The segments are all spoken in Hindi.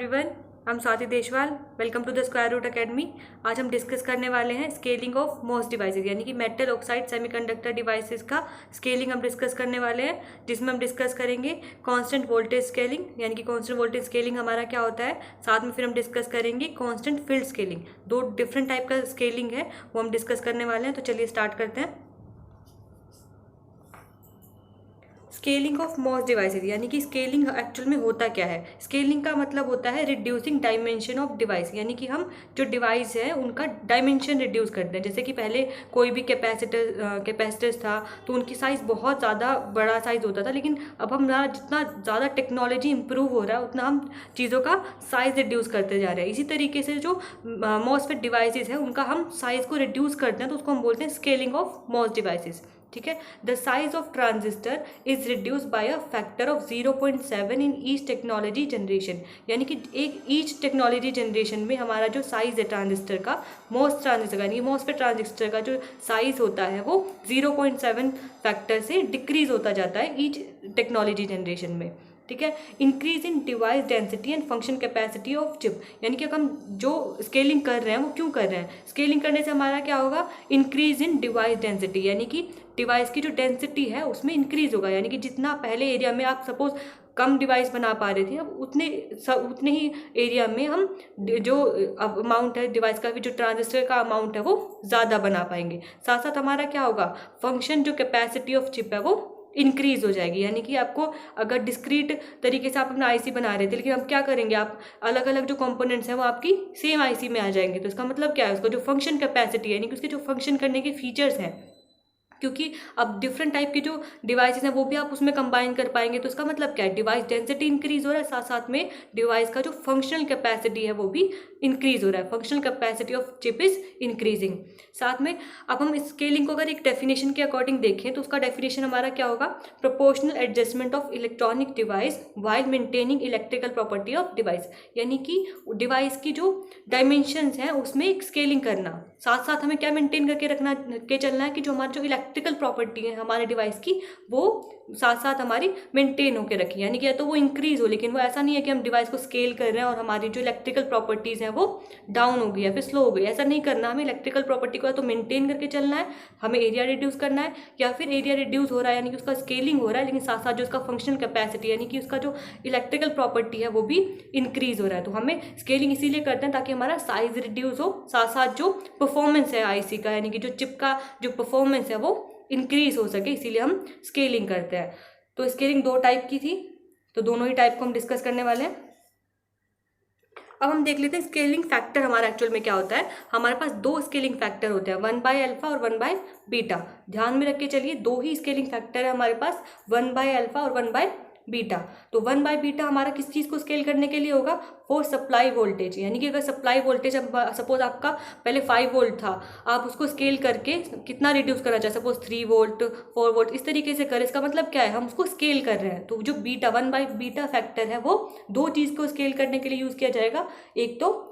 Everyone, I am Swati Deshwal. Welcome to the square root academy. आज हम डिस्कस करने वाले हैं स्केलिंग ऑफ मोस्ट डिवाइसेस, यानी कि मेटल ऑक्साइड सेमीकंडक्टर डिवाइसेस का स्केलिंग हम डिस्कस करने वाले हैं, जिसमें हम डिस्कस करेंगे कांस्टेंट वोल्टेज स्केलिंग, यानी कि कांस्टेंट वोल्टेज स्केलिंग हमारा क्या होता है। साथ में फिर हम डिस्कस करेंगे कांस्टेंट फील्ड स्केलिंग। दो डिफरेंट टाइप का स्केलिंग है, वो हम डिस्कस करने वाले हैं। तो चलिए स्टार्ट करते हैं। स्केलिंग ऑफ मोस्ट डिवाइसेज, यानी कि स्केलिंग एक्चुअल में होता क्या है। स्केलिंग का मतलब होता है रिड्यूसिंग डायमेंशन ऑफ डिवाइस, यानी कि हम जो डिवाइस है उनका डायमेंशन रिड्यूस करते हैं। जैसे कि पहले कोई भी कैपेसिटर्स था तो उनकी साइज़ बहुत ज़्यादा बड़ा साइज़ होता था, लेकिन अब हम जितना ज़्यादा टेक्नोलॉजी इंप्रूव हो रहा है उतना हम चीज़ों का साइज़ रिड्यूस करते जा रहे हैं। इसी तरीके से जो मोस्टफेट डिवाइसेज है उनका हम साइज़ को रिड्यूस करते हैं, तो उसको हम बोलते हैं स्केलिंग ऑफ मोस्ट डिवाइसेज। ठीक है। The size of transistor is reduce by a factor of 0.7 in each technology generation, यानी कि एक ईच टेक्नोलॉजी जनरेशन में हमारा जो साइज है ट्रांजिस्टर का, मोस्ट ट्रांजिस्टर का, यानी मोस्टफेट ट्रांजिस्टर का जो साइज होता है वो 0.7 फैक्टर से डिक्रीज होता जाता है ईच टेक्नोलॉजी जनरेशन में। ठीक है। Increase in device density and function capacity of chip, यानी कि हम जो स्केलिंग कर रहे हैं वो क्यों कर रहे हैं। स्केलिंग करने से हमारा क्या होगा, इंक्रीज इन डिवाइस डेंसिटी, यानी कि डिवाइस की जो डेंसिटी है उसमें इंक्रीज होगा। यानी कि जितना पहले एरिया में आप सपोज कम डिवाइस बना पा रहे थे, अब उतने ही एरिया में हम जो अमाउंट है डिवाइस का भी, जो ट्रांजिस्टर का अमाउंट है वो ज़्यादा बना पाएंगे। साथ साथ हमारा क्या होगा, फंक्शन जो कैपेसिटी ऑफ चिप है वो इंक्रीज हो जाएगी। यानी कि आपको अगर डिस्क्रीट तरीके से आप अपना आईसी बना रहे थे, लेकिन अब क्या करेंगे, आप अलग अलग जो कंपोनेंट्स हैं वो आपकी सेम आईसी में आ जाएंगे। तो इसका मतलब क्या है, उसका जो फंक्शन कैपेसिटी है, यानी कि उसके जो फंक्शन करने के फीचर्स हैं, क्योंकि अब डिफरेंट टाइप के जो डिवाइसेस हैं वो भी आप उसमें कंबाइन कर पाएंगे। तो इसका मतलब क्या है, डिवाइस डेंसिटी इंक्रीज हो रहा है, साथ साथ में डिवाइस का जो फंक्शनल कैपेसिटी है वो भी इंक्रीज हो रहा है। Functional capacity of chip is increasing. साथ में अब हम स्केलिंग को अगर एक डेफिनेशन के अकॉर्डिंग देखें तो उसका डेफिनेशन हमारा क्या होगा, proportional adjustment of electronic device while maintaining electrical property of device, यानी कि डिवाइस की जो डायमेंशंस हैं उसमें एक स्केलिंग करना। साथ साथ हमें क्या मेंटेन करके रखना के चलना है कि जो हमारी जो इलेक्ट्रिकल प्रॉपर्टी है हमारे डिवाइस की, वो साथ साथ हमारी मेंटेन होकर रखी, यानी कि या तो वो इंक्रीज हो, लेकिन वो ऐसा नहीं है कि हम डिवाइस को स्केल कर रहे हैं और हमारी जो इलेक्ट्रिकल प्रॉपर्टीज़ हैं वो डाउन हो गई या फिर स्लो हो गई। ऐसा नहीं करना, हमें इलेक्ट्रिकल प्रॉपर्टी को या तो मेंटेन करके चलना है, हमें एरिया रिड्यूस करना है, या फिर एरिया रिड्यूस हो रहा है यानी कि उसका स्केलिंग हो रहा है, लेकिन साथ साथ जो उसका फंक्शनल कैपेसिटी यानी कि उसका जो इलेक्ट्रिकल प्रॉपर्टी है वो भी इंक्रीज हो रहा है। तो हमें स्केलिंग इसीलिए करते हैं ताकि हमारा साइज रिड्यूस हो, साथ साथ जो परफॉर्मेंस है आईसी का, यानी कि जो चिप का जो परफॉर्मेंस है वो इंक्रीज हो सके, इसीलिए हम स्केलिंग करते हैं। तो स्केलिंग दो टाइप की थी, तो दोनों ही टाइप को हम डिस्कस करने वाले हैं। अब हम देख लेते हैं स्केलिंग फैक्टर हमारा एक्चुअल में क्या होता है। हमारे पास दो स्केलिंग फैक्टर होते हैं, 1/अल्फा और 1/बीटा। ध्यान में रख के चलिए, दो ही स्केलिंग फैक्टर है हमारे पास, 1/अल्फा और 1/बीटा। तो 1/बीटा हमारा किस चीज़ को स्केल करने के लिए होगा, फॉर सप्लाई वोल्टेज, यानी कि अगर सप्लाई वोल्टेज सपोज आपका पहले 5 वोल्ट था, आप उसको स्केल करके कितना रिड्यूस करना चाहे, सपोज 3 वोल्ट 4 वोल्ट इस तरीके से करें। इसका मतलब क्या है, हम उसको स्केल कर रहे हैं। तो जो बीटा 1/बीटा फैक्टर है वो दो चीज़ को स्केल करने के लिए यूज़ किया जाएगा, एक तो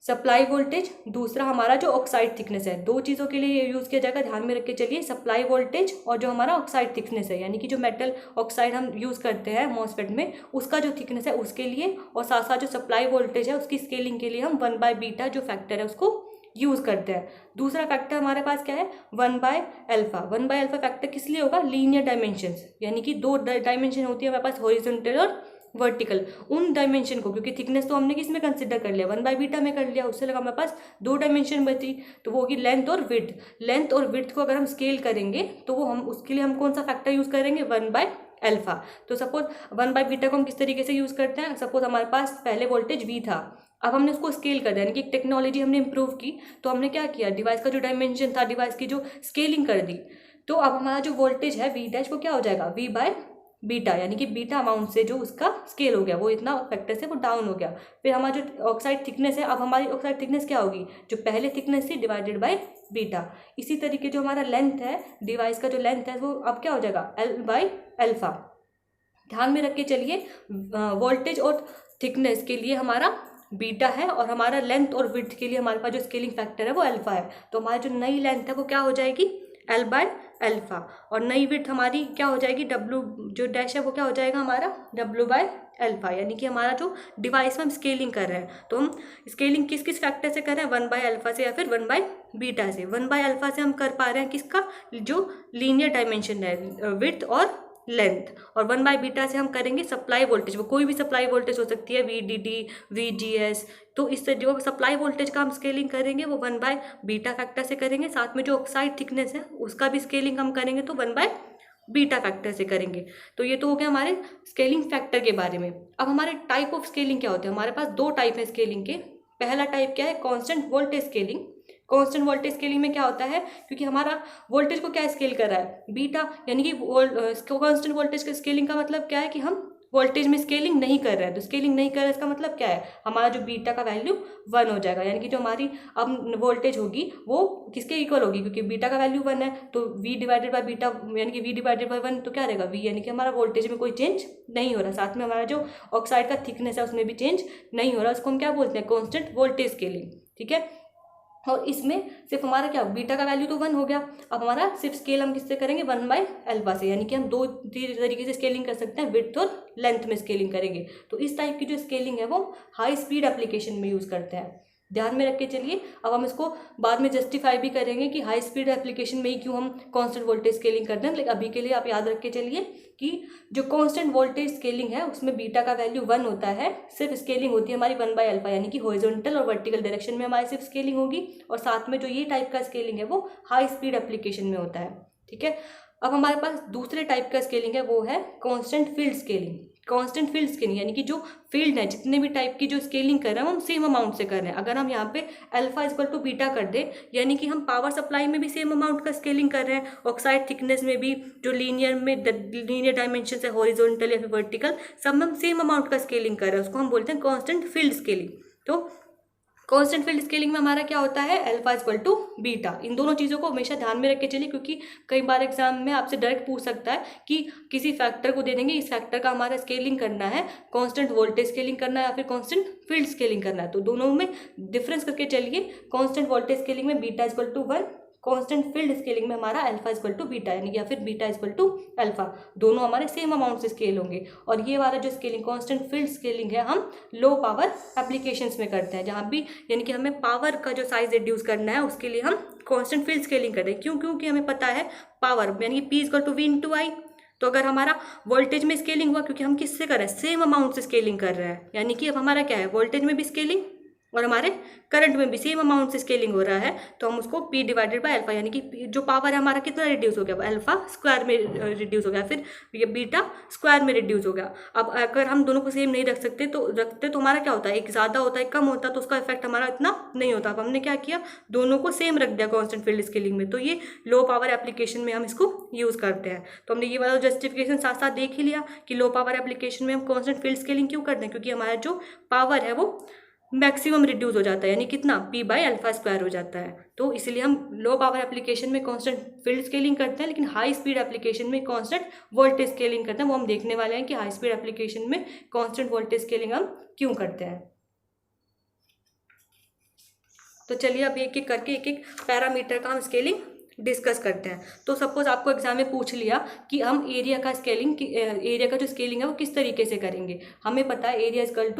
सप्लाई वोल्टेज, दूसरा हमारा जो ऑक्साइड थिकनेस है। दो चीज़ों के लिए यूज़ किया जाएगा, ध्यान में रख के चलिए, सप्लाई वोल्टेज और जो हमारा ऑक्साइड थिकनेस है, यानी कि जो मेटल ऑक्साइड हम यूज़ करते हैं मॉसफेट में उसका जो थिकनेस है उसके लिए, और साथ साथ जो सप्लाई वोल्टेज है उसकी स्केलिंग के लिए हम 1/बीटा जो फैक्टर है उसको यूज़ करते हैं। दूसरा फैक्टर हमारे पास क्या है, 1/अल्फा। 1/अल्फा फैक्टर किस लिए होगा, लीनियर डायमेंशंस, यानी कि दो डायमेंशन होती है हमारे पास, हॉरिजॉन्टल और वर्टिकल। उन डायमेंशन को, क्योंकि थिकनेस तो हमने किस में कंसिडर कर लिया, 1/बीटा में कर लिया, उससे लगा हमारे पास दो डायमेंशन बची, तो वो होगी लेंथ और विड्थ। लेंथ और विड्थ को अगर हम स्केल करेंगे तो वो हम उसके लिए हम कौन सा फैक्टर यूज़ करेंगे, 1/अल्फा। तो सपोज 1/बीटा को हम किस तरीके से यूज़ करते हैं, सपोज हमारे पास पहले वोल्टेज V था, अब हमने उसको स्केल कर दिया, यानी कि एक टेक्नोलॉजी हमने इंप्रूव की, तो हमने क्या किया, डिवाइस का जो डायमेंशन था डिवाइस की जो स्केलिंग कर दी, तो अब हमारा जो वोल्टेज है V डैश वो क्या हो जाएगा, V/बीटा, यानी कि बीटा अमाउंट से जो उसका स्केल हो गया वो इतना फैक्टर से वो डाउन हो गया। फिर हमारा जो ऑक्साइड थिकनेस है, अब हमारी ऑक्साइड थिकनेस क्या होगी, जो पहले थिकनेस थी डिवाइडेड बाय बीटा। इसी तरीके जो हमारा लेंथ है, डिवाइस का जो लेंथ है वो अब क्या हो जाएगा, L/अल्फा। ध्यान में रख के चलिए, वोल्टेज और थिकनेस के लिए हमारा बीटा है और हमारा लेंथ और विड्थ के लिए हमारे पास जो स्केलिंग फैक्टर है वो अल्फा है। तो हमारी जो नई लेंथ है वो क्या हो जाएगी, एल बाय अल्फा, और नई विड्थ हमारी क्या हो जाएगी, डब्ल्यू जो डैश है वो क्या हो जाएगा हमारा डब्ल्यू बाय अल्फा। यानी कि हमारा जो डिवाइस में हम स्केलिंग कर रहे हैं, तो हम स्केलिंग किस किस फैक्टर से कर रहे हैं, 1/अल्फा से या फिर 1/बीटा से। 1/अल्फा से हम कर पा रहे हैं किसका, जो लीनियर डायमेंशन है विड्थ और लेंथ, और 1/बीटा से हम करेंगे सप्लाई वोल्टेज, वो कोई भी सप्लाई वोल्टेज हो सकती है, VDD VGS। तो इससे जो सप्लाई वोल्टेज का हम स्केलिंग करेंगे वो 1/बीटा फैक्टर से करेंगे, साथ में जो ऑक्साइड थिकनेस है उसका भी स्केलिंग हम करेंगे तो 1/बीटा फैक्टर से करेंगे। तो ये तो हो गया हमारे स्केलिंग फैक्टर के बारे में। अब हमारे टाइप ऑफ स्केलिंग क्या होते हैं, हमारे पास दो टाइप है स्केलिंग के। पहला टाइप क्या है, constant voltage scaling. Constant voltage scaling में क्या होता है, क्योंकि हमारा वोल्टेज को क्या स्केल कर रहा है, बीटा, यानी कि कांस्टेंट वोल्टेज का स्केलिंग का मतलब क्या है कि हम वोल्टेज में स्केलिंग नहीं कर रहे हैं। तो स्केलिंग नहीं कर रहे हैं इसका मतलब क्या है, हमारा जो बीटा का वैल्यू 1 हो जाएगा, यानी कि जो हमारी अब वोल्टेज होगी वो किसके इक्वल होगी, क्योंकि बीटा का वैल्यू 1 है तो V डिवाइडेड बाय बीटा, यानी कि V डिवाइडेड बाय 1 तो क्या रहेगा V, यानी कि हमारा वोल्टेज में कोई चेंज नहीं हो रहा। साथ में हमारा जो ऑक्साइड का थिकनेस है उसमें भी चेंज नहीं हो रहा, उसको हम क्या बोलते हैं, कांस्टेंट वोल्टेज स्केलिंग। ठीक है, और इसमें सिर्फ हमारा क्या, बीटा का वैल्यू तो 1 हो गया। अब हमारा सिर्फ स्केल हम किससे करेंगे, 1/अल्फा से, यानी कि हम दो तरीके से स्केलिंग कर सकते हैं, विड्थ और लेंथ में स्केलिंग करेंगे। तो इस टाइप की जो स्केलिंग है वो हाई स्पीड एप्लीकेशन में यूज़ करते हैं, ध्यान में रख के चलिए। अब हम इसको बाद में जस्टिफाई भी करेंगे कि हाई स्पीड एप्लीकेशन में ही क्यों हम कांस्टेंट वोल्टेज स्केलिंग करते हैं, लेकिन अभी के लिए आप याद रख के चलिए कि जो कांस्टेंट वोल्टेज स्केलिंग है उसमें बीटा का वैल्यू 1 होता है, सिर्फ स्केलिंग होती है हमारी 1/अल्फा, यानी कि हॉरिजॉन्टल और वर्टिकल डायरेक्शन में हमारी सिर्फ स्केलिंग होगी, और साथ में जो ये टाइप का स्केलिंग है वो हाई स्पीड एप्लीकेशन में होता है। ठीक है, अब हमारे पास दूसरे टाइप का स्केलिंग है वो है constant field scaling. Constant field scaling यानी कि जो फील्ड है, जितने भी टाइप की जो स्केलिंग कर रहे हैं हम सेम अमाउंट से कर रहे हैं। अगर हम यहाँ पे अल्फा इक्वल टू बीटा कर दें, यानी कि हम पावर सप्लाई में भी सेम अमाउंट का स्केलिंग कर रहे हैं, ऑक्साइड थिकनेस में भी, जो लीनियर डायमेंशन है हॉरिजॉन्टल या फिर वर्टिकल, सब में हम सेम अमाउंट का स्केलिंग कर रहे हैं, उसको हम बोलते हैं कांस्टेंट फील्ड स्केलिंग। तो कांस्टेंट फील्ड स्केलिंग में हमारा क्या होता है, अल्फा इक्वल टू बीटा। इन दोनों चीज़ों को हमेशा ध्यान में रख के चलिए, क्योंकि कई बार एग्जाम में आपसे डायरेक्ट पूछ सकता है कि किसी फैक्टर को दे देंगे, इस फैक्टर का हमारा स्केलिंग करना है, कांस्टेंट वोल्टेज स्केलिंग करना है या फिर कांस्टेंट फील्ड स्केलिंग करना है। तो दोनों में डिफरेंस करके चलिए, कांस्टेंट वोल्टेज स्केलिंग में beta equal to 1, constant field scaling में हमारा अल्फा इक्वल टू बीटा, यानी कि या फिर बीटा इक्वल टू अल्फा, दोनों हमारे सेम अमाउंट से स्केल होंगे। और ये वाला जो स्केलिंग कांस्टेंट फील्ड स्केलिंग है हम लो पावर एप्लीकेशंस में करते हैं, जहाँ भी यानी कि हमें पावर का जो साइज रिड्यूस करना है उसके लिए हम कांस्टेंट फील्ड स्केलिंग करते हैं। क्यों, क्योंकि हमें पता है पावर यानी कि P equal to V into I. तो अगर हमारा वोल्टेज में स्केलिंग हुआ, क्योंकि हम किससे कर रहे हैं, सेम अमाउंट से स्केलिंग कर रहे हैं, यानी कि अब हमारा क्या है, वोल्टेज में भी स्केलिंग और हमारे करंट में भी सेम अमाउंट से स्केलिंग हो रहा है, तो हम उसको P डिवाइडेड बाय अल्फा, यानी कि जो पावर है हमारा कितना रिड्यूस हो गया, अल्फा स्क्वायर में रिड्यूस हो गया, फिर ये बीटा स्क्वायर में रिड्यूस हो गया। अब अगर हम दोनों को सेम नहीं रख सकते तो हमारा क्या होता है, एक ज़्यादा होता है एक कम होता है, तो उसका इफेक्ट हमारा इतना नहीं होता। अब हमने क्या किया, दोनों को सेम रख दिया कांस्टेंट फील्ड स्केलिंग में, तो ये लो पावर एप्लीकेशन में हम इसको यूज़ करते हैं। तो हमने ये वाला जस्टिफिकेशन साथ साथ देख ही लिया कि लो पावर एप्लीकेशन में हम कांस्टेंट फील्ड स्केलिंग क्यों करते हैं, क्योंकि हमारा जो पावर है वो मैक्सिमम रिड्यूस हो जाता है, यानी कितना P बाय अल्फा स्क्वायर हो जाता है। तो इसलिए हम लो पावर एप्लीकेशन में कांस्टेंट फील्ड स्केलिंग करते हैं, लेकिन हाई स्पीड एप्लीकेशन में कांस्टेंट वोल्टेज स्केलिंग करते हैं। वो हम देखने वाले हैं कि हाई स्पीड एप्लीकेशन में कांस्टेंट वोल्टेज स्केलिंग हम क्यों करते हैं। तो चलिए अब एक एक करके एक एक पैरामीटर का हम स्केलिंग डिस्कस करते हैं। तो सपोज आपको एग्जाम में पूछ लिया कि हम एरिया का जो स्केलिंग है वो किस तरीके से करेंगे। हमें पता है area equal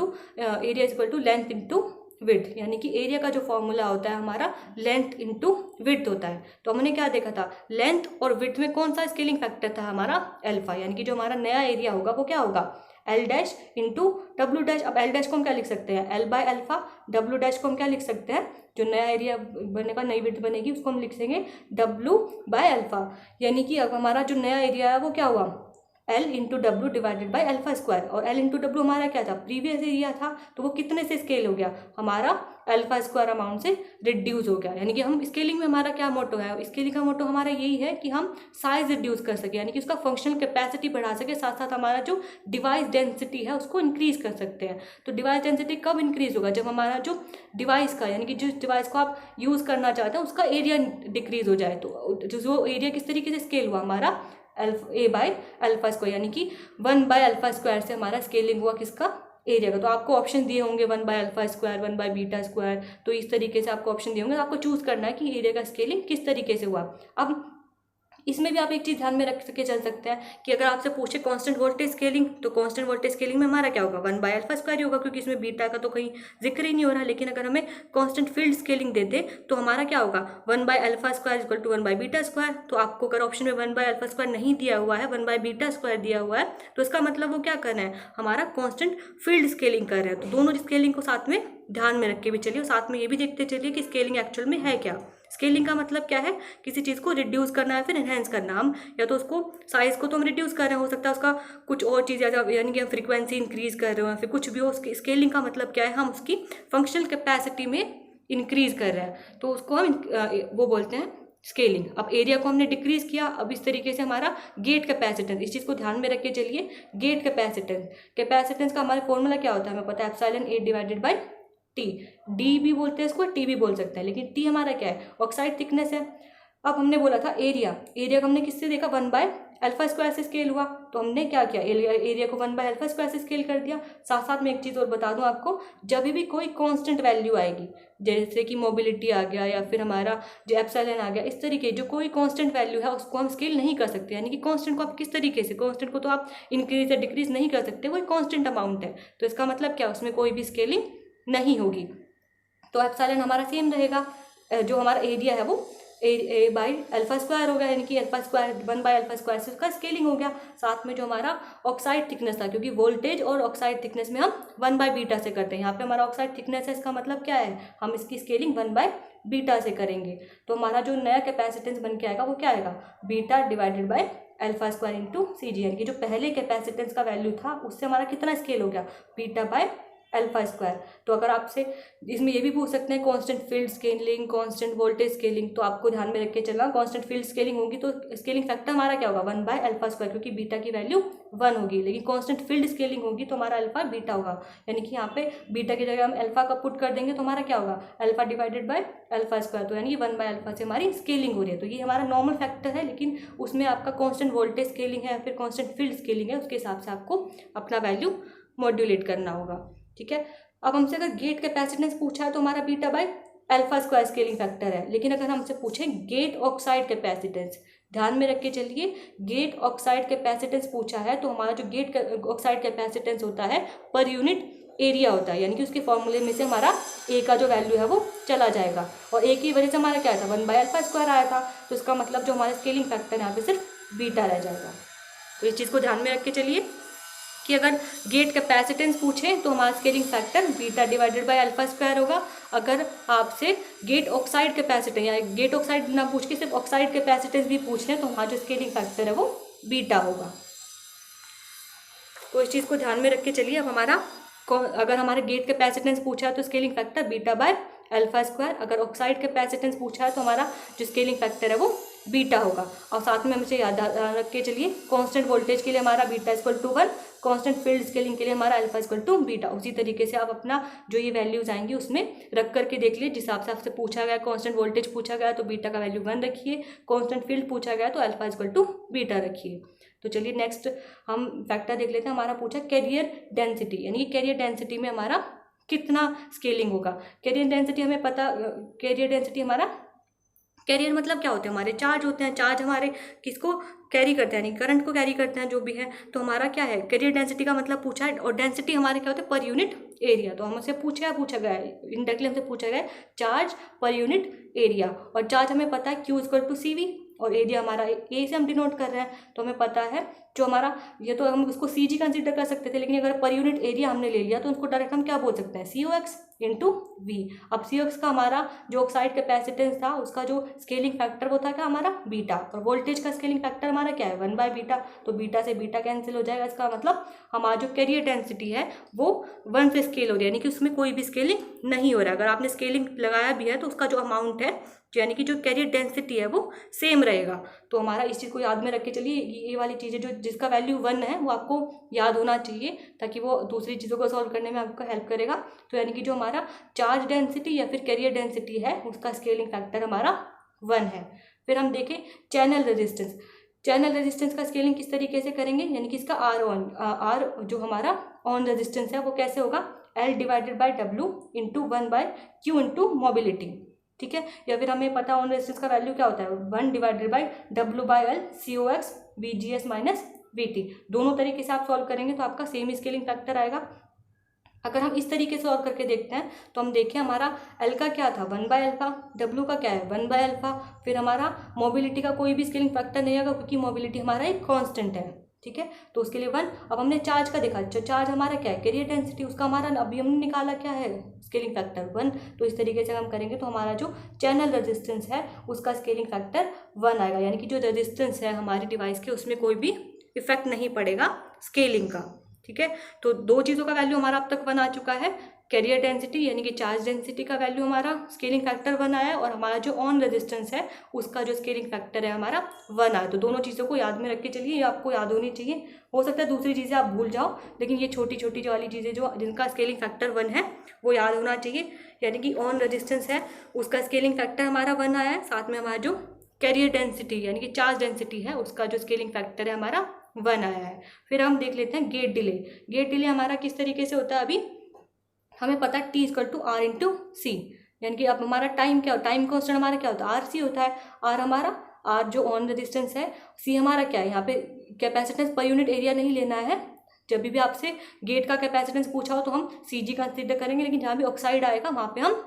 to length into width, यानी कि एरिया का जो फॉर्मूला होता है हमारा लेंथ इंटू विड्थ होता है। तो हमने क्या देखा था, लेंथ और विड्थ में कौन सा स्केलिंग फैक्टर था हमारा अल्फा, यानी कि जो हमारा नया एरिया होगा वो क्या होगा L dash into W dash. अब L डैश को हम क्या लिख सकते हैं, L by alpha, W dash को हम क्या लिख सकते हैं, जो नया एरिया बनेगा, नई विड्थ बनेगी, उसको हम लिख देंगे W बाय अल्फा। यानी कि अब हमारा जो नया एरिया है वो क्या हुआ, L into W divided by alpha square, और L इंटू डब्ल्यू हमारा क्या था, प्रीवियस एरिया था, तो वो कितने से स्केल हो गया, हमारा अल्फा स्क्वायर अमाउंट से रिड्यूस हो गया। यानी कि हम स्केलिंग में हमारा क्या मोटो है, स्केलिंग का मोटो हमारा यही है कि हम साइज रिड्यूस कर सके, यानी कि उसका फंक्शनल कैपेसिटी बढ़ा सके, साथ साथ हमारा जो डिवाइस डेंसिटी है उसको इंक्रीज कर सकते हैं। तो डिवाइस डेंसिटी कब इंक्रीज होगा, जब हमारा जो डिवाइस का, यानी कि जिस डिवाइस को आप यूज़ करना चाहते हैं उसका एरिया डिक्रीज हो जाए। तो जो एरिया किस तरीके से स्केल हुआ, हमारा A बाय अल्फा स्क्वायर, यानी कि 1 बाय अल्फा स्क्वायर से हमारा स्केलिंग हुआ किसका, एरिया का। तो आपको ऑप्शन दिए होंगे 1 by alpha square, 1 by beta square, तो इस तरीके से आपको ऑप्शन दिए होंगे, तो आपको चूज करना है कि एरिया का स्केलिंग किस तरीके से हुआ। अब इसमें भी आप एक चीज़ ध्यान में रख के चल सकते हैं कि अगर आपसे पूछे कांस्टेंट वोल्टेज स्केलिंग, तो कांस्टेंट वोल्टेज स्केलिंग में हमारा क्या होगा, 1/α² ही होगा, क्योंकि इसमें बीटा का तो कहीं जिक्र ही नहीं हो रहा। लेकिन अगर हमें कांस्टेंट फील्ड स्केलिंग दे दे तो हमारा क्या होगा, 1/α² = 1/β²। तो आपको अगर ऑप्शन में 1/α² नहीं दिया हुआ है, 1/β² दिया हुआ है, तो इसका मतलब वो क्या कर रहे हैं, हमारा कांस्टेंट फील्ड स्केलिंग कर रहे हैं। तो दोनों स्केलिंग को साथ में ध्यान में रख के भी चलिए, और साथ में ये भी देखते चलिए कि स्केलिंग एक्चुअल में है क्या। स्केलिंग का मतलब क्या है, किसी चीज़ को रिड्यूस करना है फिर एनहेंस करना। हम या तो उसको साइज को तो हम रिड्यूस कर रहे हैं, हो सकता है उसका कुछ और चीज़, यानी कि हम फ्रीक्वेंसी इंक्रीज कर रहे हैं, फिर कुछ भी हो। उसकी स्केलिंग का मतलब क्या है, हम उसकी फंक्शनल कैपेसिटी में इंक्रीज कर रहे हैं, तो उसको हम वो बोलते हैं स्केलिंग। अब एरिया को हमने डिक्रीज किया, अब इस तरीके से हमारा गेट कैपेसिटेंस, इस चीज़ को ध्यान में रख के चलिए। गेट कैपेसिटेंस का हमारा फॉर्मूला क्या होता है, हमें पता है ε/A/T। डी भी बोलते हैं इसको, टी भी बोल सकते हैं, लेकिन टी हमारा क्या है, ऑक्साइड थिकनेस है। अब हमने बोला था एरिया को हमने किससे देखा, 1/α² से स्केल हुआ, तो हमने क्या किया, एरिया को 1/α² से स्केल कर दिया। साथ साथ में एक चीज़ और बता दूं आपको, जब भी कोई कांस्टेंट वैल्यू आएगी, जैसे कि मोबिलिटी आ गया या फिर हमारा जो एप्सिलॉन आ गया, इस तरीके जो कोई कांस्टेंट वैल्यू है उसको हम स्केल नहीं कर सकते। यानी कि कांस्टेंट को आप किस तरीके से, कांस्टेंट को तो आप इंक्रीज या डिक्रीज नहीं कर सकते, वो कांस्टेंट अमाउंट है, तो इसका मतलब क्या, उसमें कोई भी स्केलिंग नहीं होगी। तो एप्सिलॉन हमारा सेम रहेगा, जो हमारा एरिया है वो A/α² होगा, यानी कि α², 1/α² से उसका स्केलिंग हो गया। साथ में जो हमारा ऑक्साइड थिकनेस था, क्योंकि वोल्टेज और ऑक्साइड थिकनेस में हम 1/β से करते हैं, यहाँ पे हमारा ऑक्साइड थिकनेस है, इसका मतलब क्या है, हम इसकी स्केलिंग 1/β से करेंगे। तो हमारा जो नया कैपेसिटेंस बन के आएगा वो क्या आएगा, β/α² × Cg, यानी कि जो पहले कैपेसिटेंस का वैल्यू था उससे हमारा कितना स्केल हो गया, β/α²। तो अगर आपसे इसमें ये भी पूछ सकते हैं constant field scaling, constant voltage scaling, तो आपको ध्यान में रख के चलना, कांस्टेंट फील्ड स्केलिंग होगी तो स्केलिंग फैक्टर हमारा क्या होगा, 1/α², क्योंकि बीटा की वैल्यू 1 होगी। लेकिन कांस्टेंट फील्ड स्केलिंग होगी तो हमारा अल्फा बीटा होगा, यानी कि यहाँ पे बीटा की जगह हम अल्फा का पुट कर देंगे तो हमारा क्या होगा, α/α², तो यानी 1/α से हमारी स्केलिंग हो रही है। तो ये हमारा नॉर्मल फैक्टर है, लेकिन उसमें आपका कांस्टेंट वोल्टेज स्केलिंग है, फिर कांस्टेंट फील्ड स्केलिंग है, उसके हिसाब से आपको अपना वैल्यू मॉड्यूलेट करना होगा। ठीक है, अब हमसे अगर गेट कैपेसिटेंस पूछा है तो हमारा β/α² स्केलिंग फैक्टर है। लेकिन अगर हमसे पूछे गेट ऑक्साइड कैपेसिटेंस, ध्यान में रख के चलिए, गेट ऑक्साइड कैपेसिटेंस पूछा है तो हमारा जो गेट ऑक्साइड कैपेसिटेंस होता है पर यूनिट एरिया होता है, यानी कि उसके फॉर्मूले में से हमारा ए का जो वैल्यू है वो चला जाएगा, और ए की वजह से हमारा क्या था, 1/α² आया था, तो इसका मतलब जो हमारा स्केलिंग फैक्टर यहाँ पे सिर्फ बीटा रह जाएगा। तो इस चीज़ को ध्यान में रख के चलिए कि अगर गेट कैपेसिटेंस पूछे तो हमारा स्केलिंग फैक्टर β/α² होगा। अगर आपसे गेट ऑक्साइड कैपेसिटेंस या गेट ऑक्साइड ना पूछ के सिर्फ ऑक्साइड कैपेसिटेंस भी पूछ लें तो हमारा जो स्केलिंग फैक्टर है वो बीटा होगा। तो इस चीज़ को ध्यान में रख के चलिए। अब हमारा अगर हमारा गेट कैपेसिटेंस पूछा है तो स्केलिंग फैक्टर β/α², अगर ऑक्साइड कैपेसिटेंस पूछा है तो हमारा जो स्केलिंग फैक्टर है वो बीटा होगा। और साथ में हमें याद रख के चलिए, कांस्टेंट वोल्टेज के लिए हमारा β = 1, कांस्टेंट फील्ड स्केलिंग के लिए हमारा α = बीटा। उसी तरीके से आप अपना जो ये वैल्यूज आएंगी उसमें रख करके देख लिए, जिस हिसाब से आपसे पूछा गया, कांस्टेंट वोल्टेज पूछा गया तो बीटा का वैल्यू 1 रखिए, कांस्टेंट फील्ड पूछा गया तो α = बीटा रखिए। तो चलिए नेक्स्ट हम फैक्टर देख लेते हैं। हमारा पूछा कैरियर डेंसिटी, यानी कि कैरियर डेंसिटी में हमारा कितना स्केलिंग होगा। कैरियर डेंसिटी हमें पता, कैरियर डेंसिटी हमारा, कैरियर मतलब क्या होते हैं, हमारे चार्ज होते हैं, चार्ज हमारे किसको कैरी करते हैं, यानी करंट को कैरी करते हैं जो भी है। तो हमारा क्या है, कैरियर डेंसिटी का मतलब पूछा है, और डेंसिटी हमारे क्या होता है, पर यूनिट एरिया। तो हमसे पूछा गया है इनडायरेक्टली, हमसे पूछा गया है चार्ज पर यूनिट एरिया, और चार्ज हमें पता है Q = CV, और एरिया हमारा ए से हम डिनोट कर रहे हैं, तो हमें पता है जो हमारा, ये तो हम उसको CG कंसिडर कर सकते थे, लेकिन अगर पर यूनिट एरिया हमने ले लिया तो उसको डायरेक्ट हम क्या बोल सकते हैं, COX × V। अब COX का हमारा जो ऑक्साइड कैपेसिटेंस था उसका जो स्केलिंग फैक्टर वो था क्या हमारा बीटा, और वोल्टेज का स्केलिंग फैक्टर हमारा क्या है, 1/β, तो बीटा से बीटा कैंसिल हो जाएगा। इसका मतलब हमारा जो कैरियर डेंसिटी है वो 1 से स्केल हो रही है, यानी कि उसमें कोई भी स्केलिंग नहीं हो रहा है। अगर आपने स्केलिंग लगाया भी है तो उसका जो अमाउंट है, यानी कि जो कैरियर डेंसिटी है वो सेम रहेगा। तो हमारा इस चीज़ को याद में रख के चलिए, ये वाली चीज़ें जो जिसका वैल्यू 1 है वो आपको याद होना चाहिए, ताकि वो दूसरी चीज़ों को सॉल्व करने में आपको हेल्प करेगा। तो यानी कि जो हमारा चार्ज डेंसिटी या फिर कैरियर डेंसिटी है उसका स्केलिंग फैक्टर हमारा 1 है। फिर हम देखें चैनल रेजिस्टेंस, चैनल रेजिस्टेंस का स्केलिंग किस तरीके से करेंगे, यानी कि इसका आर जो हमारा ऑन रेजिस्टेंस है वो कैसे होगा, L/W × 1/Q × मोबिलिटी। ठीक है। या फिर हमें पता ऑन रेजिस्टेंस का वैल्यू क्या होता है, 1/W/L COX VGS minus VT। दोनों तरीके से आप सॉल्व करेंगे तो आपका सेम स्केलिंग फैक्टर आएगा। अगर हम इस तरीके से सॉल्व करके देखते हैं तो हम देखें हमारा L का क्या था 1/अल्फा, W का क्या है 1/अल्फा, फिर हमारा मोबिलिटी का कोई भी स्केलिंग फैक्टर नहीं आएगा क्योंकि मोबिलिटी हमारा एक कांस्टेंट है, ठीक है। तो उसके लिए 1। अब हमने चार्ज का देखा, चार्ज हमारा क्या है कैरियर डेंसिटी, उसका हमारा अभी हमने निकाला क्या है स्केलिंग फैक्टर 1। तो इस तरीके से हम करेंगे तो हमारा जो चैनल रेजिस्टेंस है उसका स्केलिंग फैक्टर 1 आएगा, यानी कि जो रेजिस्टेंस है हमारी डिवाइस के उसमें कोई भी इफेक्ट नहीं पड़ेगा स्केलिंग का, ठीक है। तो दो चीज़ों का वैल्यू हमारा अब तक 1 आ चुका है, कैरियर डेंसिटी यानी कि चार्ज डेंसिटी का वैल्यू हमारा स्केलिंग फैक्टर 1 आया है, और हमारा जो ऑन रेजिस्टेंस है उसका जो स्केलिंग फैक्टर है हमारा 1 आया। तो दोनों चीज़ों को याद में रख के चलिए, ये आपको याद होनी चाहिए। हो सकता है दूसरी चीज़ें आप भूल जाओ, लेकिन ये छोटी छोटी जो वाली चीज़ें जो जिनका स्केलिंग फैक्टर 1 है वो याद होना चाहिए। यानी कि ऑन रेजिस्टेंस है उसका स्केलिंग फैक्टर हमारा 1 आया है, साथ में हमारा जो कैरियर डेंसिटी यानी कि चार्ज डेंसिटी है उसका जो स्केलिंग फैक्टर है हमारा 1 आया है। फिर हम देख लेते हैं गेट डिले। गेट डिले हमारा किस तरीके से होता है, अभी हमें पता है T=R/C, यानी कि अब हमारा टाइम क्या होता है, टाइम कॉन्स्टेंट हमारा क्या होता है RC होता है। R हमारा R जो ऑन रेजिस्टेंस है, C हमारा क्या है, यहाँ पे कैपेसिटेंस पर यूनिट एरिया नहीं लेना है। जब भी आपसे गेट का कैपेसिटेंस पूछा हो तो हम CG कंसिडर करेंगे, लेकिन जहाँ भी ऑक्साइड आएगा वहाँ पे हम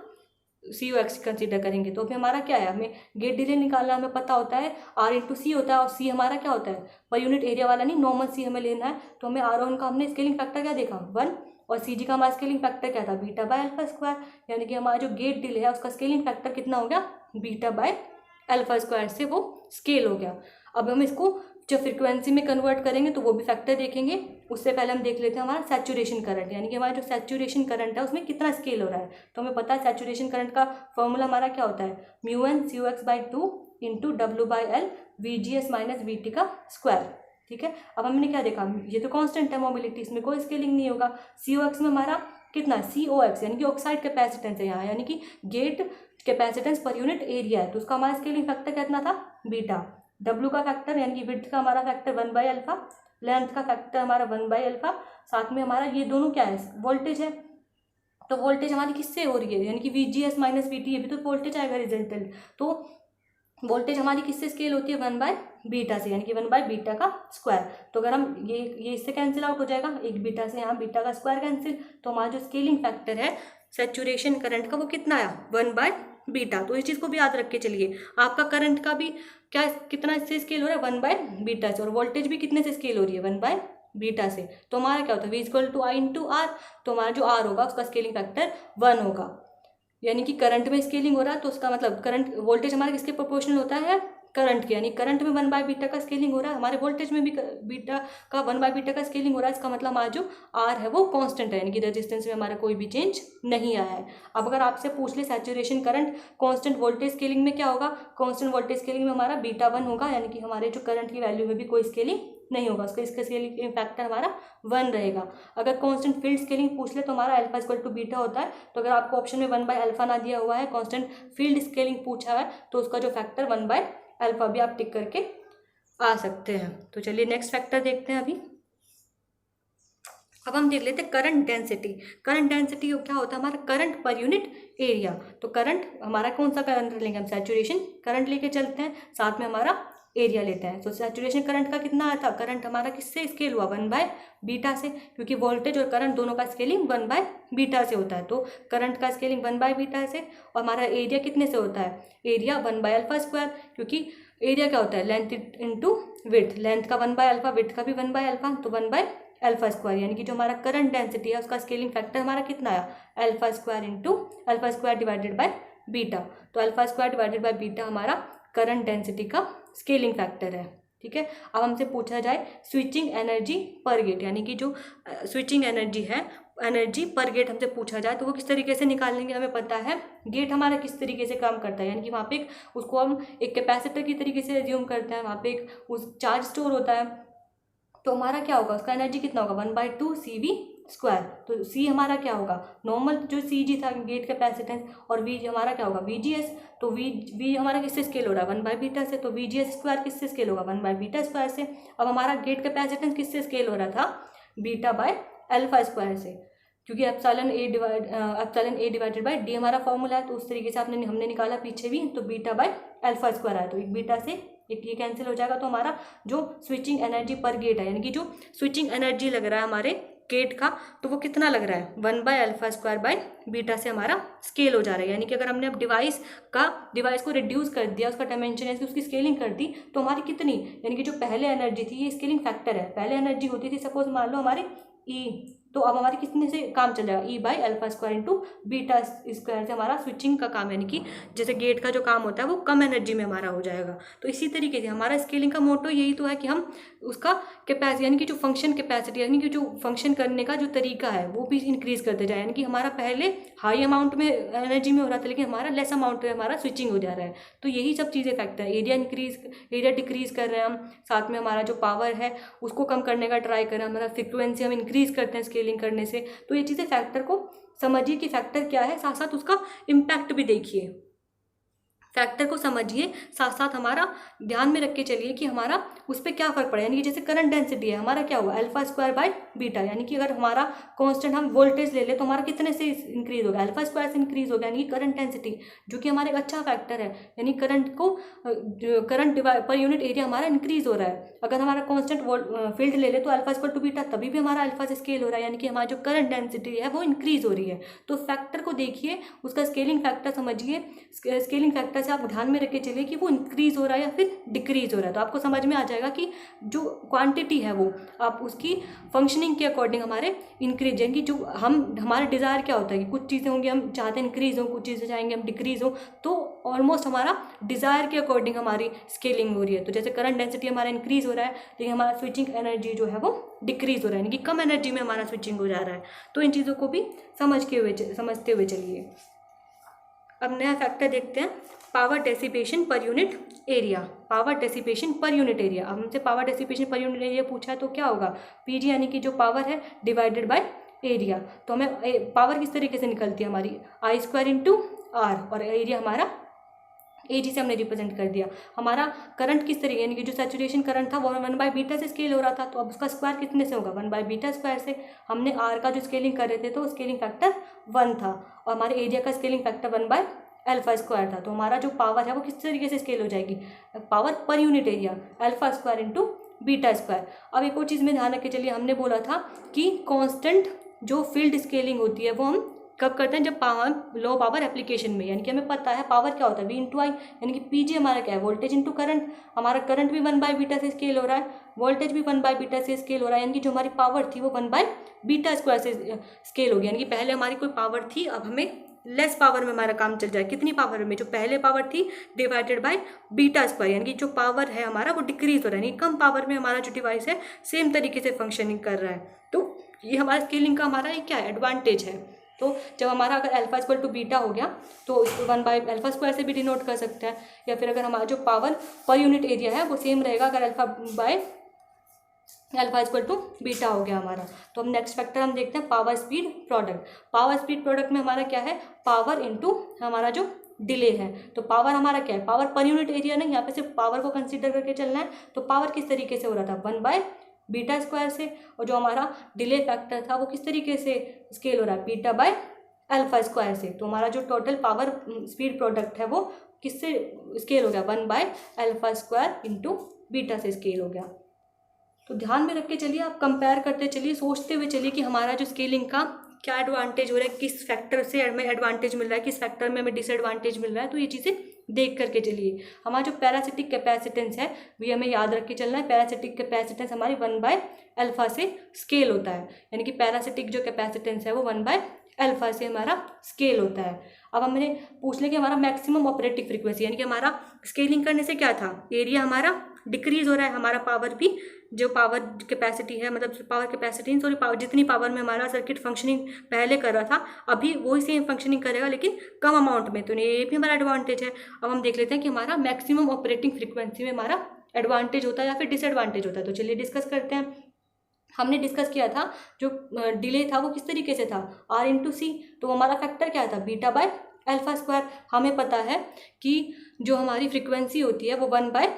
COX कंसिडर करेंगे। तो अभी हमारा क्या है, हमें गेट डिले निकालना, हमें पता होता है R/C होता है, और C हमारा क्या होता है पर यूनिट एरिया वाला नहीं, नॉर्मल C हमें लेना है। तो हमें R1 का हमने स्केलिंग फैक्टर क्या देखा 1, और CG का हमारा स्केलिंग फैक्टर क्या था β/α², यानी कि हमारा जो गेट डिले है उसका स्केलिंग फैक्टर कितना हो गया β/α² से वो स्केल हो गया। अब हम इसको जब फ्रिक्वेंसी में कन्वर्ट करेंगे तो वो भी फैक्टर देखेंगे। उससे पहले हम देख लेते हैं हमारा सैचुरेशन करंट, यानी कि हमारा जो सैचुरेशन करंट है उसमें कितना स्केल हो रहा है। तो हमें पता है सैचुरेशन करंट का फॉर्मूला हमारा क्या होता है μN COX/2 × W/L VGS minus VT का स्क्वायर, ठीक है। अब हमने क्या देखा, ये तो कांस्टेंट है मोबिलिटी, इसमें कोई स्केलिंग नहीं होगा। COX में हमारा कितना COX यानी कि ऑक्साइड कैपेसिटेंस है यहाँ, यानी कि gate capacitance per unit area है, तो उसका हमारा स्केलिंग फैक्टर कितना था बीटा। W का फैक्टर यानी कि विड्थ का हमारा फैक्टर 1/अल्फा, लेंथ का फैक्टर हमारा 1/अल्फा, साथ में हमारा ये दोनों क्या है वोल्टेज है। तो वोल्टेज हमारी किससे हो रही है, यानी कि VGS माइनस VT, ये भी तो वोल्टेज आएगा रिजल्टेंट। तो वोल्टेज हमारी किससे स्केल होती है 1/बीटा से, यानी कि 1/बीटा का स्क्वायर। तो अगर हम ये इससे कैंसिल आउट हो जाएगा, एक बीटा से यहाँ बीटा का स्क्वायर कैंसिल, तो हमारा जो स्केलिंग फैक्टर है सैचुरेशन करंट का वो कितना आया 1/बीटा। तो इस चीज़ को भी याद रख के चलिए। आपका करंट का भी क्या कितना इससे स्केल हो रहा है 1/बीटा से, और वोल्टेज भी कितने से स्केल हो रही है 1/बीटा से। तो हमारा क्या होता है V=I/R, तो हमारा जो R होगा उसका स्केलिंग फैक्टर 1 होगा। यानी कि करंट में स्केलिंग हो रहा है तो उसका मतलब करंट वोल्टेज हमारा किसके प्रोपोर्शनल होता है करंट के, यानी करंट में 1/बीटा का स्केलिंग हो रहा है, हमारे वोल्टेज में भी बीटा का 1/बीटा का स्केलिंग हो रहा है। इसका मतलब हमारा जो R है वो कांस्टेंट है, यानी कि रेजिस्टेंस में हमारा कोई भी चेंज नहीं आया है। अब अगर आपसे पूछ ले saturation current constant voltage scaling में क्या होगा, कांस्टेंट वोल्टेज स्केलिंग में हमारा β1 होगा, यानी कि हमारे जो करंट की वैल्यू में भी कोई स्केलिंग नहीं होगा, उसका इसका स्केलिंग फैक्टर हमारा 1 रहेगा। अगर कांस्टेंट फील्ड स्केलिंग पूछ ले तो हमारा α=β होता है। तो अगर आपको ऑप्शन में 1/अल्फा ना दिया हुआ है, कांस्टेंट फील्ड स्केलिंग पूछा है, तो उसका जो फैक्टर 1/अल्फा भी आप टिक करके आ सकते हैं। तो चलिए नेक्स्ट फैक्टर देखते हैं अभी। अब हम देख लेते हैं करंट डेंसिटी। करंट डेंसिटी क्या होता है हमारा करंट पर यूनिट एरिया। तो करंट हमारा कौन सा करंट लेंगे हम, सैचुरेशन करंट लेके चलते हैं, साथ में हमारा एरिया लेते हैं। तो सैचुरेशन करंट का कितना आया था, करंट हमारा किससे स्केल हुआ 1/बीटा से, क्योंकि वोल्टेज और करंट दोनों का स्केलिंग 1/बीटा से होता है। तो करंट का स्केलिंग 1/बीटा से, और हमारा एरिया कितने से होता है, एरिया 1/अल्फा², क्योंकि एरिया क्या होता है लेंथ इंटू विड्थ, लेंथ का 1/अल्फा, विड्थ का भी 1/अल्फा, तो 1/अल्फा², यानी कि जो हमारा करंट डेंसिटी है उसका स्केलिंग फैक्टर हमारा कितना आया α² डिवाइडेड बाय बीटा। तो α² डिवाइडेड बाय बीटा हमारा करंट डेंसिटी का स्केलिंग फैक्टर है, ठीक है। अब हमसे पूछा जाए स्विचिंग एनर्जी पर गेट, यानी कि जो स्विचिंग एनर्जी है, एनर्जी पर गेट हमसे पूछा जाए तो वो किस तरीके से निकालेंगे। हमें पता है गेट हमारा किस तरीके से काम करता है, यानी कि वहाँ पे उसको हम एक कैपेसिटर की तरीके से एज्यूम करते हैं, वहाँ पे एक उस चार्ज स्टोर होता है। तो हमारा क्या होगा, उसका एनर्जी कितना होगा 1/2 CV²। तो C हमारा क्या होगा नॉर्मल जो CG था गेट कैपेसिटेंस, और V हमारा क्या होगा VGS। तो V हमारा किससे स्केल हो रहा है 1/बीटा से, तो VGS² किससे स्केल होगा 1/बीटा² से। अब हमारा गेट कैपेसिटेंस किससे स्केल हो रहा था β/α² से। क्योंकि epsilon A divided by D हमारा फॉर्मूला है, तो उस तरीके से हमने निकाला पीछे भी, तो बीटा बाय अल्फा स्क्वायर आया, तो एक बीटा से एक ये कैंसिल हो जाएगा, तो हमारा जो स्विचिंग एनर्जी पर गेट है, यानी कि जो स्विचिंग एनर्जी लग रहा है हमारे गेट का, तो वो कितना लग रहा है 1 by alpha square by beta से हमारा स्केल हो जा रहा है। यानी कि अगर हमने अब डिवाइस को रिड्यूस कर दिया, उसका डायमेंशन है उसकी स्केलिंग कर दी, तो हमारी कितनी, यानी कि जो पहले एनर्जी थी, ये स्केलिंग फैक्टर है, पहले एनर्जी होती थी सपोज मान लो हमारे ई, तो अब हमारी कितने से काम चल जाएगा, E by alpha square into beta square से हमारा स्विचिंग का काम, यानी कि जैसे गेट का जो काम होता है वो कम एनर्जी में हमारा हो जाएगा। तो इसी तरीके से हमारा स्केलिंग का मोटो यही तो है कि हम उसका कैपेसिटी, यानी कि जो फंक्शन कैपेसिटी, यानी कि जो फंक्शन करने का जो तरीका है वो भी इंक्रीज करते जाए, यानी कि हमारा पहले हाई अमाउंट में एनर्जी में हो रहा था, लेकिन हमारा लेस अमाउंट में हमारा स्विचिंग हो जा रहा है। तो यही सब चीज़ें फैक्टर है, एरिया डिक्रीज कर रहे हैं हम, साथ में हमारा जो पावर है उसको कम करने का ट्राई कर रहे हैं, हमारा फ्रिक्वेंसी हम इंक्रीज करते हैं स्केलिंग करने से। तो ये चीज़ें फैक्टर को समझिए कि फैक्टर क्या है, साथ साथ उसका इम्पैक्ट भी देखिए, फैक्टर को समझिए, साथ साथ हमारा ध्यान में रख के चलिए कि हमारा उस पर क्या फर्क पड़ा, यानी कि जैसे करंट डेंसिटी है हमारा क्या हुआ अल्फा स्क्वायर बाय बीटा, यानी कि अगर हमारा कांस्टेंट हम वोल्टेज ले ले तो हमारा कितने से इंक्रीज होगा, अल्फा स्क्वायर से इंक्रीज होगा, यानी कि करंट डेंसिटी, जो कि हमारा एक अच्छा फैक्टर है, यानी करंट पर यूनिट एरिया हमारा इंक्रीज हो रहा है। अगर हमारा कांस्टेंट फील्ड ले ले तो अल्फा स्क्वायर टू बीटा, तभी भी हमारा अल्फा से स्केल हो रहा है, यानी कि हमारा जो करंट डेंसिटी है वो इंक्रीज हो रही है। तो फैक्टर को देखिए, उसका स्केलिंग फैक्टर समझिए, स्केलिंग फैक्टर से आप ध्यान में रख के चलिए कि वो इंक्रीज हो रहा है या फिर डिक्रीज हो रहा है, तो आपको समझ में आ जाएगा कि जो क्वांटिटी है वो आप उसकी फंक्शनिंग के अकॉर्डिंग हमारे इंक्रीज, यानी कि जो हमारा डिज़ायर क्या होता है कि कुछ चीज़ें होंगी हम चाहते हैं इंक्रीज हो, कुछ चीज़ें चाहेंगे हम डिक्रीज हो, तो ऑलमोस्ट हमारा डिज़ायर के अकॉर्डिंग हमारी स्केलिंग हो रही है। तो जैसे करंट डेंसिटी हमारा इंक्रीज हो रहा है, लेकिन हमारा स्विचिंग एनर्जी जो है वो डिक्रीज हो रहा है, यानी कि कम एनर्जी में हमारा स्विचिंग हो जा रहा है। तो इन चीज़ों को भी समझते हुए चलिए। अब नया फैक्टर देखते हैं, पावर डेसिपेशन पर यूनिट एरिया। पावर डेसिपेशन पर यूनिट एरिया, अब हमसे पावर डेसिपेशन पर यूनिट एरिया पूछा है तो क्या होगा, पीजी यानी कि जो पावर है डिवाइडेड बाय एरिया। तो हमें पावर किस तरीके से निकलती है हमारी आई स्क्वायर इंटू आर, और एरिया हमारा एजी से हमने रिप्रेजेंट कर दिया। हमारा करंट किस तरीके, यानी कि जो सैचुरेशन करंट था वो 1 बाय बीटा से स्केल हो रहा था, तो अब उसका स्क्वायर कितने से होगा 1 बाय बीटा स्क्वायर से। हमने आर का जो स्केलिंग कर रहे थे तो स्केलिंग फैक्टर 1 था, और हमारे एरिया का scaling factor 1 by alpha square था। तो हमारा जो पावर है वो किस तरीके से स्केल हो जाएगी, पावर पर unit area alpha square into beta square. अब एक और चीज़ में ध्यान रख के चलिए, हमने बोला था कि कांस्टेंट जो फील्ड स्केलिंग होती है वो हम कब करते हैं, जब पावर लो पावर एप्लीकेशन में, यानी कि हमें पता है पावर क्या होता है V इंटू आई, यानी कि पीजी हमारा क्या है वोल्टेज इंटू करंट। हमारा करंट भी 1 बाय बीटा से स्केल हो रहा है, वोल्टेज भी 1 बाय बीटा से स्केल हो रहा है, यानी कि जो हमारी पावर थी वो 1 बाय बीटा स्क्वायर से स्केल हो गई, यानी कि पहले हमारी कोई पावर थी, अब हमें लेस पावर में हमारा काम चल जाए। कितनी पावर में, जो पहले पावर थी डिवाइडेड बाय बीटा स्क्वायर, यानी कि जो पावर है हमारा वो डिक्रीज हो रहा है, यानी कम पावर में हमारा जो डिवाइस है सेम तरीके से फंक्शनिंग कर रहा है। तो ये हमारा स्केलिंग का हमारा एक क्या है एडवांटेज है। तो जब हमारा अगर अल्फा इक्वल टू बीटा हो गया तो इसको 1 बाय अल्फा स्क्वायर से भी डिनोट कर सकते हैं, या फिर अगर हमारा जो पावर पर यूनिट एरिया है वो सेम रहेगा अगर alpha by alpha equal to beta हो गया हमारा। तो हम नेक्स्ट फैक्टर हम देखते हैं power speed product. Power speed product में हमारा क्या है, पावर इंटू हमारा जो डिले है। तो पावर हमारा क्या है, पावर पर यूनिट एरिया नहीं, यहाँ पे सिर्फ पावर को कंसीडर करके चलना है। तो पावर किस तरीके से हो रहा था 1 बाय बीटा स्क्वायर से, और जो हमारा डिले फैक्टर था वो किस तरीके से स्केल हो रहा है बीटा बाय अल्फा स्क्वायर से। तो हमारा जो टोटल पावर स्पीड प्रोडक्ट है वो किससे स्केल हो गया 1 by alpha square into beta से स्केल हो गया। तो ध्यान में रख के चलिए, आप कंपेयर करते चलिए, सोचते हुए चलिए कि हमारा जो स्केलिंग का क्या एडवांटेज हो रहा है, किस फैक्टर से हमें एडवांटेज मिल रहा है, किस फैक्टर में हमें डिसएडवांटेज मिल रहा है। तो ये चीज़ें देख करके चलिए। हमारा जो पैरासिटिक कैपेसिटेंस है भी हमें याद रख के चलना है। पैरासिटिक कैपेसिटेंस हमारी 1 बाय अल्फा से स्केल होता है, यानी कि पैरासिटिक जो कैपेसिटेंस है वो 1 बाय अल्फा से हमारा स्केल होता है। अब हमने पूछ लिया कि हमारा मैक्सिमम ऑपरेटिंग फ्रीक्वेंसी, यानी कि हमारा स्केलिंग करने से क्या था, एरिया हमारा डिक्रीज हो रहा है, हमारा पावर भी जो पावर कैपेसिटी है, मतलब पावर कैपेसिटी सॉरी पावर, जितनी पावर में हमारा सर्किट फंक्शनिंग पहले कर रहा था अभी वही सेम फंक्शनिंग करेगा लेकिन कम अमाउंट में। तो ये भी हमारा एडवांटेज है। अब हम देख लेते हैं कि हमारा मैक्सिमम ऑपरेटिंग फ्रीक्वेंसी में हमारा एडवांटेज होता है या फिर डिसएडवांटेज होता है। तो चलिए डिस्कस करते हैं। हमने डिस्कस किया था जो डिले था वो किस तरीके से था R इंटू सी। तो हमारा फैक्टर क्या था बीटा बाय अल्फा स्क्वायर। हमें पता है कि जो हमारी फ्रीक्वेंसी होती है वो 1 बाय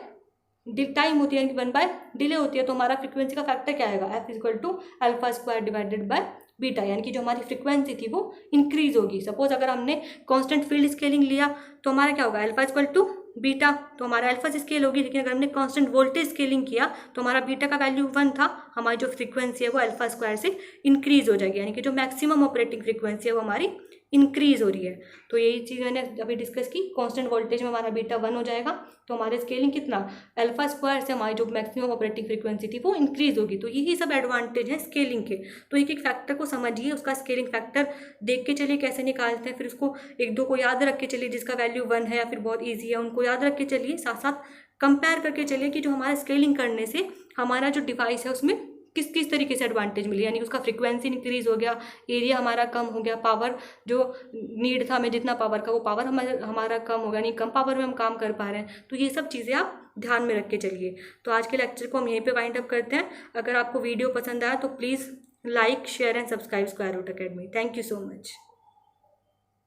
टाइम होती है, यानी कि 1 बाय डिले होती है। तो हमारा फ्रीक्वेंसी का फैक्टर क्या आएगा, F equal to alpha square divided by beta, यानी कि जो हमारी फ्रीक्वेंसी थी वो इंक्रीज होगी। सपोज अगर हमने कांस्टेंट फील्ड स्केलिंग लिया तो हमारा क्या होगा, अल्फा इक्वल टू बीटा, तो हमारा अल्फा से स्केल होगी। लेकिन अगर हमने कांस्टेंट वोल्टेज स्केलिंग किया तो हमारा बीटा का वैल्यू 1 था, हमारी जो फ्रीक्वेंसी है वो अल्फा स्क्वायर से इंक्रीज हो जाएगी, यानी कि जो मैक्सिमम ऑपरेटिंग फ्रीक्वेंसी है वो हमारी इंक्रीज हो रही है। तो यही चीज़ मैंने अभी डिस्कस की, कांस्टेंट वोल्टेज में हमारा बीटा 1 हो जाएगा तो हमारे स्केलिंग कितना, अल्फा स्क्वायर से हमारी जो मैक्सिमम ऑपरेटिंग फ्रीक्वेंसी थी वो इंक्रीज होगी। तो यही सब एडवांटेज है स्केलिंग के। तो एक एक फैक्टर को समझिए, उसका स्केलिंग फैक्टर देख के चलिए कैसे निकालते हैं, फिर उसको एक दो को याद रख के चलिए जिसका वैल्यू 1 है या फिर बहुत ईजी है उनको याद रख के चलिए, साथ साथ कंपेयर करके चलिए कि जो हमारा स्केलिंग करने से हमारा जो डिवाइस है उसमें किस किस तरीके से एडवांटेज मिली, यानी कि उसका फ्रीक्वेंसी इंक्रीज हो गया, एरिया हमारा कम हो गया, पावर जो नीड था हमें जितना पावर का वो पावर हमारा कम हो गया, नहीं कम पावर में हम काम कर पा रहे हैं। तो ये सब चीज़ें आप ध्यान में रख के चलिए। तो आज के लेक्चर को हम यहीं पे वाइंड अप करते हैं। अगर आपको वीडियो पसंद आया तो please like share and subscribe Square Root Academy. Thank you so much.